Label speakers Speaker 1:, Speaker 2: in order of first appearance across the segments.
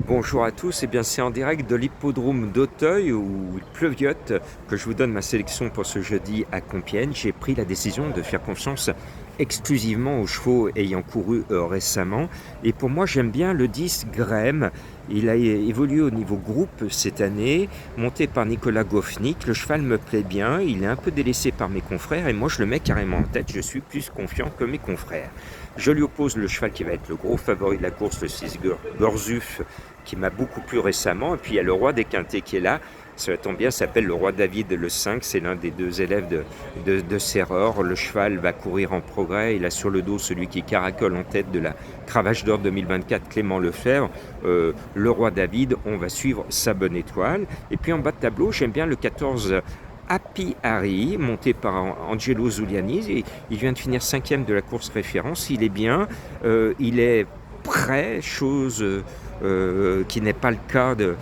Speaker 1: Bonjour à tous, c'est en direct de l'hippodrome d'Auteuil où il pleuviote que je vous donne ma sélection pour ce jeudi à Compiègne. J'ai pris la décision de faire confiance exclusivement aux chevaux ayant couru récemment. Et pour moi, j'aime bien le 10 Graham. Il a évolué au niveau groupe cette année, monté par Nicolas Goffnik. Le cheval me plaît bien, il est un peu délaissé par mes confrères et moi je le mets carrément en tête. Je suis plus confiant que mes confrères. Je lui oppose le cheval qui va être le gros favori de la course, le 6 Gorzuf, qui m'a beaucoup plu récemment. Et puis il y a le roi des quintés qui est là. Ça tombe bien, s'appelle le roi David le 5, c'est l'un des deux élèves de Serreur. Le cheval va courir en progrès, il a sur le dos celui qui caracole en tête de la Cravache d'Or 2024, Clément Lefebvre. Le roi David, on va suivre sa bonne étoile. Et puis en bas de tableau, j'aime bien le 14 Happy Harry, monté par Angelo Zuliani. Il vient de finir 5e de la course référence, il est bien, il est prêt, chose qui n'est pas le cas de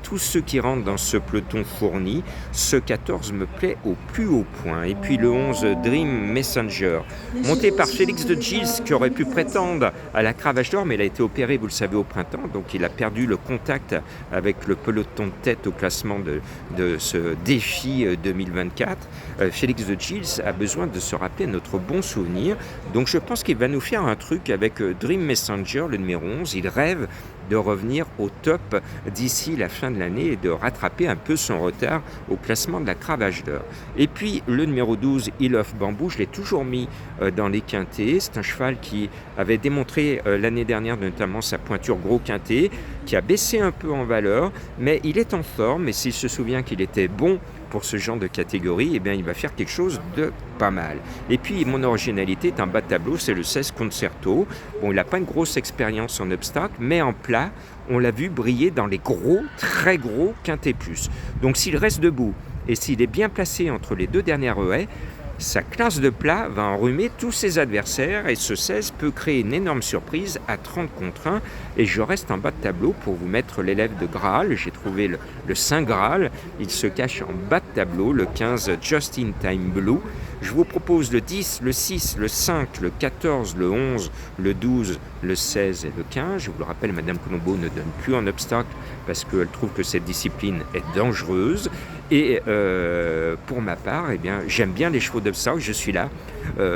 Speaker 1: tous ceux qui rentrent dans ce peloton fourni. Ce 14 me plaît au plus haut point. Et puis le 11 Dream Messenger, monté par Félix de Gilles, qui aurait pu prétendre à la Cravache d'Or, mais il a été opéré, vous le savez, au printemps, donc il a perdu le contact avec le peloton de tête au classement de ce défi 2024. Félix de Gilles a besoin de se rappeler notre bon souvenir, donc je pense qu'il va nous faire un truc avec Dream Messenger, le numéro 11. Il rêve de revenir au top d'ici la fin de l'année et de rattraper un peu son retard au classement de la Cravache d'Or. Et puis le numéro 12, Hill of Bamboo, je l'ai toujours mis dans les quintés. C'est un cheval qui avait démontré l'année dernière notamment sa pointure gros quinté, qui a baissé un peu en valeur, mais il est en forme et s'il se souvient qu'il était bon pour ce genre de catégorie, eh bien, il va faire quelque chose de pas mal. Et puis, mon originalité est un bas de tableau, c'est le 16 Concerto. Bon, il n'a pas une grosse expérience en obstacle, mais en plat, on l'a vu briller dans les gros, très gros quintés plus. Donc, s'il reste debout et s'il est bien placé entre les deux dernières haies, sa classe de plat va enrhumer tous ses adversaires et ce 16 peut créer une énorme surprise à 30 contre 1. Et je reste en bas de tableau pour vous mettre l'élève de Graal. J'ai trouvé le Saint Graal. Il se cache en bas de tableau, le 15 Just in Time Blue. Je vous propose le 10, le 6, le 5, le 14, le 11, le 12, le 16 et le 15. Je vous le rappelle, Madame Colombo ne donne plus en obstacle parce qu'elle trouve que cette discipline est dangereuse. Et pour ma part, eh bien, j'aime bien les chevaux d'obstacle, je suis là.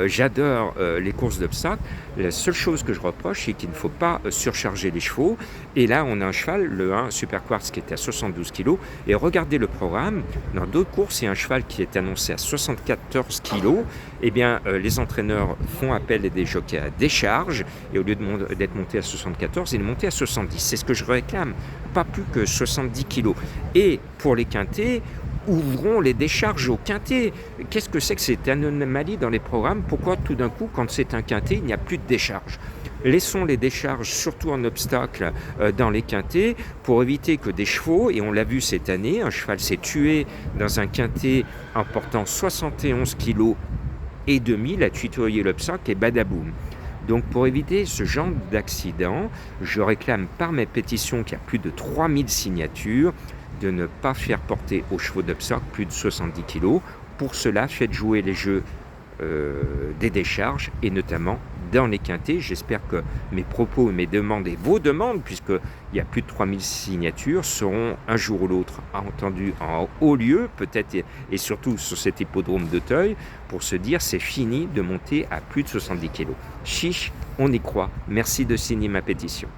Speaker 1: J'adore les courses d'obstacles. La seule chose que je reproche, c'est qu'il ne faut pas surcharger les chevaux. Et là, on a un cheval, le 1 Super Quartz, qui était à 72 kg. Et regardez le programme. Dans d'autres courses, il y a un cheval qui est annoncé à 74 kg. Eh bien, les entraîneurs font appel à des jockeys à décharge. Et au lieu d'être monté à 74, il est monté à 70. C'est ce que je réclame. Pas plus que 70 kg. Et pour les quintés, ouvrons les décharges au quintet. Qu'est-ce que c'est que cette anomalie dans les programmes? Pourquoi tout d'un coup, quand c'est un quintet, il n'y a plus de décharge? Laissons les décharges, surtout en obstacle, dans les quintets, pour éviter que des chevaux, et on l'a vu cette année, un cheval s'est tué dans un quintet en portant 71 kg et demi, il a tutoyé l'obstacle et badaboum. Donc pour éviter ce genre d'accident, je réclame par mes pétitions qui a plus de 3000 signatures, de ne pas faire porter aux chevaux d'obstacle plus de 70 kg. Pour cela, faites jouer les jeux des décharges et notamment dans les quintets. J'espère que mes propos et mes demandes et vos demandes, puisqu'il y a plus de 3000 signatures, seront un jour ou l'autre entendues en haut lieu, peut-être et surtout sur cet hippodrome d'Auteuil, pour se dire c'est fini de monter à plus de 70 kg. Chiche, on y croit. Merci de signer ma pétition.